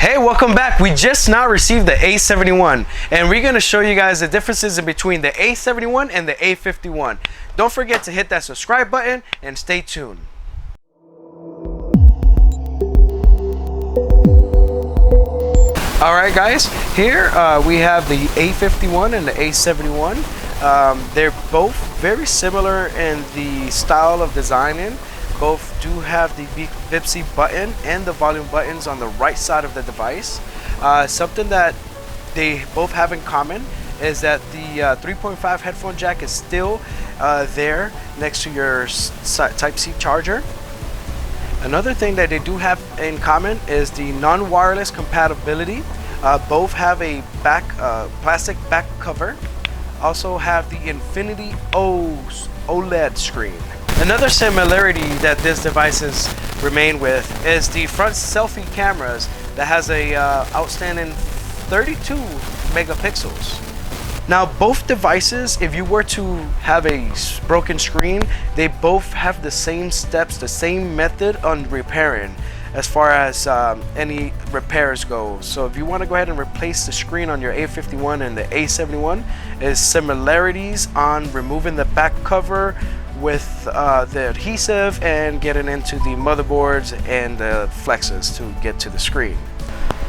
Hey, welcome back. We just now received the A71 and we're going to show you guys the differences in between the A71 and the A51. Don't forget to hit that subscribe button and stay tuned. Alright guys, here we have the A51 and the A71. They're both very similar in the style of designing. Both do have the Bixby button and the volume buttons on the right side of the device. Something that they both have in common is that the 3.5 headphone jack is still there next to your Type-C charger. Another thing that they do have in common is the non-wireless compatibility. Both have a plastic back cover. Also have the Infinity OLED screen. Another similarity that these devices remain with is the front selfie cameras that has a outstanding 32 megapixels. Now both devices, if you were to have a broken screen, they both have the same steps, the same method on repairing as far as any repairs go. So if you want to go ahead and replace the screen on your A51 and the A71, is similarities on removing the back cover with the adhesive and getting into the motherboards and the flexes to get to the screen.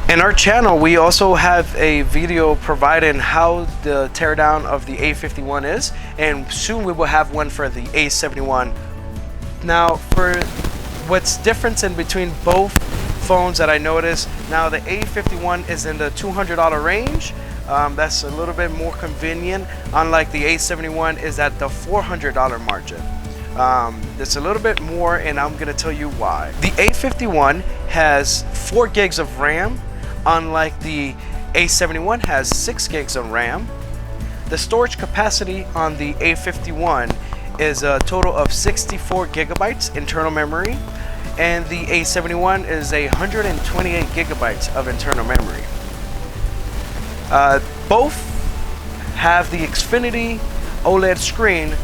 In our channel, we also have a video providing how the teardown of the A51 is, and soon we will have one for the A71. Now, for what's different in between both phones that I noticed, now the A51 is in the $200 range. That's a little bit more convenient, unlike the A71 is at the $400 margin. It's a little bit more, and I'm going to tell you why. The A51 has 4 gigs of RAM, unlike the A71 has 6 gigs of RAM. The storage capacity on the A51 is a total of 64 gigabytes internal memory, and the A71 is 128 gigabytes of internal memory. Both have the Infinity OLED screen,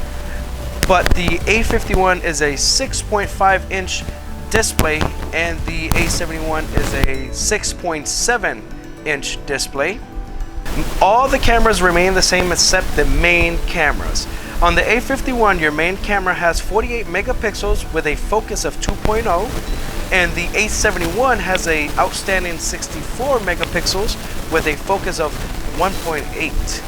but the A51 is a 6.5 inch display and the A71 is a 6.7 inch display. All the cameras remain the same except the main cameras. On the A51, your main camera has 48 megapixels with a focus of 2.0, and the A71 has a outstanding 64 megapixels with a focus of 1.8.